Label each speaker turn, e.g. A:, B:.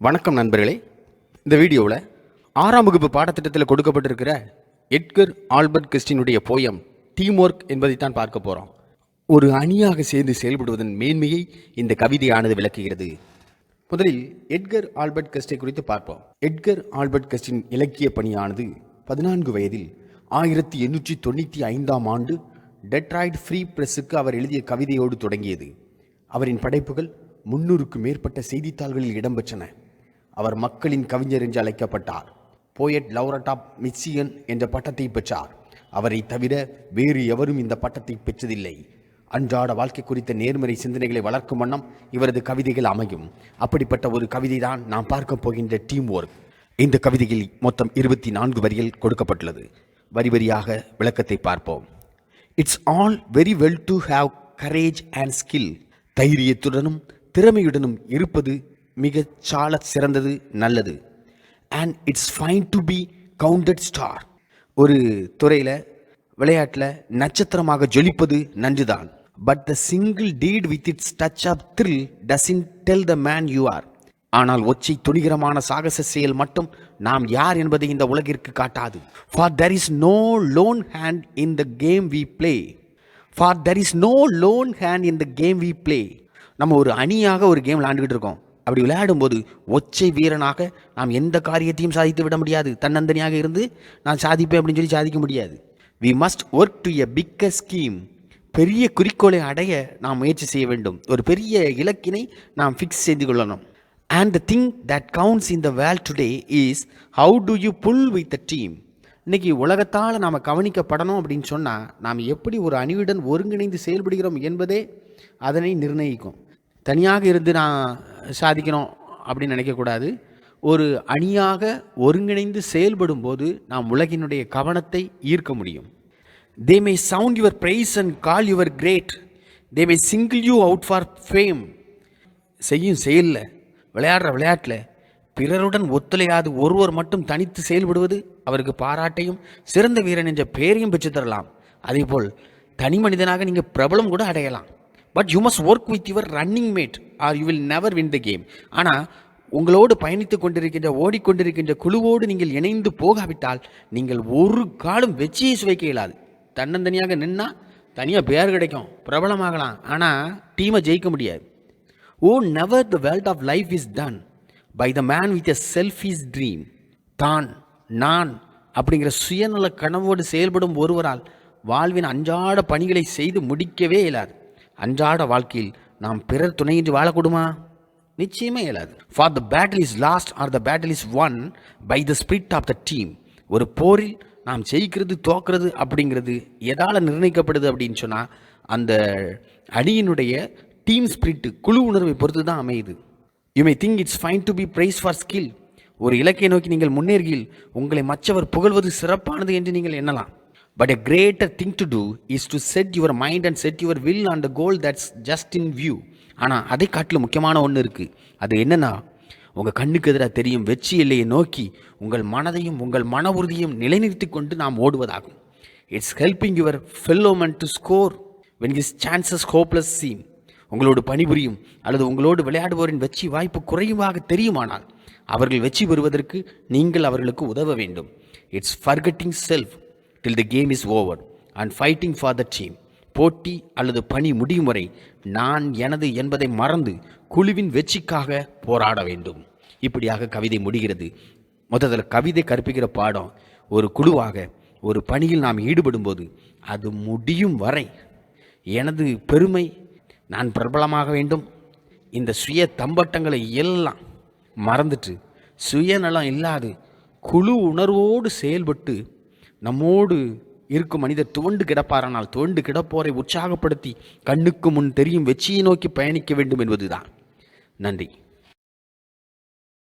A: வணக்கம் நண்பர்களே. இந்த வீடியோவில் 6ஆம் வகுப்பு பாடத்திட்டத்தில் கொடுக்கப்பட்டிருக்கிற எட்கர் ஆல்பர்ட் கிறிஸ்டினுடைய போயம் டீம் ஒர்க் என்பதைத்தான் பார்க்க போகிறோம். ஒரு அணியாக சேர்ந்து செயல்படுவதன் மேன்மையை இந்த கவிதையானது விளக்குகிறது. முதலில் எட்கர் ஆல்பர்ட் கிறிஸ்டை குறித்து பார்ப்போம். எட்கர் ஆல்பர்ட் கிறிஸ்டின் இலக்கிய பணியானது 14 வயதில் 1895ஆம் ஆண்டு டெட்ராய்ட் ஃப்ரீ பிரஸுக்கு அவர் எழுதிய கவிதையோடு தொடங்கியது. அவரின் படைப்புகள் 300க்கு மேற்பட்ட செய்தித்தாள்களில் இடம்பெற்றன. அவர் மக்களின் கவிஞர் என்று அழைக்கப்பட்டார். போயட் லவுரட் ஆஃப் மிச்சிகன் என்ற பட்டத்தை பெற்றார். அவரை தவிர வேறு எவரும் இந்த பட்டத்தை பெற்றதில்லை. அன்றாட வாழ்க்கை குறித்த நேர்மறை சிந்தனைகளை வளர்க்கும் வண்ணம் இவரது கவிதைகள் அமையும். அப்படிப்பட்ட ஒரு கவிதை தான் நாம் பார்க்க போகின்ற டீம் ஒர்க். இந்த கவிதையில் மொத்தம் 24 வரிகள் கொடுக்கப்பட்டுள்ளது. வரி வரியாக விளக்கத்தை பார்ப்போம். It's all very well to have courage and skill. தைரியத்துடனும் திறமையுடனும் இருப்பது மிக சால சிறந்தது, நல்லது. And it's fine to be counted star. ஒரு துறையில் விளையாட்டில் நட்சத்திரமாக ஜொலிப்பது நன்றுதான். But the single deed with its touch of thrill doesn't tell the man you are. ஆனால் ஒற்றை துணிகரமான சாகச செயல் மட்டும் நாம் யார் என்பதை இந்த உலகிற்கு காட்டாது. For there is no lone hand in the game we play. For there is no lone hand in the game we play. நம்ம ஒரு அணியாக ஒரு கேம் விளையாண்டுக்கிட்டு இருக்கோம். அப்படி விளையாடும்போது ஒற்றை வீரனாக நாம் எந்த காரியத்தையும் சாதித்து விட முடியாது. தன்னந்தனியாக இருந்து நான் சாதிப்பேன் அப்படின்னு சொல்லி சாதிக்க முடியாது. We must work to a bigger scheme. பெரிய குறிக்கோளை அடைய நாம் முயற்சி செய்ய வேண்டும். ஒரு பெரிய இலக்கினை நாம் ஃபிக்ஸ் செய்து கொள்ளணும். And the thing that counts in the world today is how do you pull with the team. இன்றைக்கி உலகத்தால் நாம் கவனிக்கப்படணும் அப்படின்னு சொன்னால் நாம் எப்படி ஒரு அணியுடன் ஒருங்கிணைந்து செயல்படுகிறோம் என்பதே அதனை நிர்ணயிக்கும். தனியாக இருந்து நான் சாதிக்கணும் அப்படின்னு நினைக்கக்கூடாது. ஒரு அணியாக ஒருங்கிணைந்து செயல்படும் போது நாம் உலகினுடைய கவனத்தை ஈர்க்க முடியும். They may sound your praise and call you great. They may single you out for fame. செய்யும் செயலில், விளையாடுற விளையாட்டில் பிறருடன் ஒத்துழையாது ஒருவர் மட்டும் தனித்து செயல்படுவது அவருக்கு பாராட்டையும் சிறந்த வீரன் என்ற பெயரையும் பெற்றுத்தரலாம். அதேபோல் தனி மனிதனாக நீங்கள் பிரபலம் கூட அடையலாம். But you must work with your running mate or you will never win the game. ஆனால் உங்களோடு பயணித்து கொண்டிருக்கின்ற ஓடிக்கொண்டிருக்கின்ற குழுவோடு நீங்கள் இணைந்து போகாவிட்டால் நீங்கள் ஒரு காலம் வெற்றியை சுவைக்க இயலாது. தன்னந்தனியாக நின்னால் தனியாக பேர் கிடைக்கும், பிரபலமாகலாம், ஆனால் டீமை ஜெயிக்க முடியாது. Oh never the world of life is done by the man with a selfish dream. தான் நான் அப்படிங்கிற சுயநல கனவோடு செயல்படும் ஒருவரால் வாழ்வின் அன்றாட பணிகளை செய்து முடிக்கவே இயலாது. அன்றாட வாழ்க்கையில் நாம் பிறர் துணையின்றி வாழக்கூடுமா? நிச்சயமே இயலாது. For the battle is lost or the battle is won by the spirit of the team. ஒரு போரில் நாம் ஜெயிக்கிறது தோக்கிறது அப்படிங்கிறது எதால் நிர்ணயிக்கப்படுது அப்படின்னு சொன்னால் அந்த அணியினுடைய டீம் ஸ்பிரிட்டு, குழு உணர்வை பொறுத்து தான் அமையுது. You may think it's fine to be prize for skill. ஒரு இலக்கை நோக்கி நீங்கள் முன்னேறுகையில் உங்களை மற்றவர் புகழ்வது சிறப்பானது என்று நீங்கள் எண்ணலாம். But a greater thing to do is to set your mind and set your will on the goal that's just in view. ஆனால் அதை காட்டிலும் முக்கியமான ஒன்று இருக்குது. அது என்னென்னா, உங்கள் கண்ணுக்கு எதிராக தெரியும் வெற்றி எல்லையை நோக்கி உங்கள் மனதையும் உங்கள் மன உறுதியும் நிலைநிறுத்தி கொண்டு நாம் ஓடுவதாகும். It's helping your fellow man to score when his chances hopeless seem. உங்களோடு பணிபுரியும் அல்லது உங்களோடு விளையாடுவோரின் வெற்றி வாய்ப்பு குறைவாக தெரியுமானால் அவர்கள் வெற்றி பெறுவதற்கு நீங்கள் அவர்களுக்கு உதவ வேண்டும். It's forgetting self till the game is over and fighting for the team. போட்டி அல்லது பணி முடியும் வரை நான் எனது என்பதை மறந்து குழுவின் வெற்றிக்காக போராட வேண்டும். இப்படியாக கவிதை முடிகிறது. முதல்ல கவிதை கற்பிக்கிற பாடம், ஒரு குழுவாக ஒரு பணியில் நாம் ஈடுபடும் போது அது முடியும் வரை எனது பெருமை, நான் பிரபலமாக வேண்டும், இந்த சுய தம்பட்டங்களை எல்லாம் மறந்துட்டு சுயநலம் இல்லாது குழு உணர்வோடு செயல்பட்டு நம்மோடு இருக்கும் மனிதர் துவண்டு கிடப்பாரானால் துவண்டு கிடப்போரை உற்சாகப்படுத்தி கண்ணுக்கு முன் தெரியும் வெற்றியை நோக்கி பயணிக்க வேண்டும் என்பதுதான். நன்றி.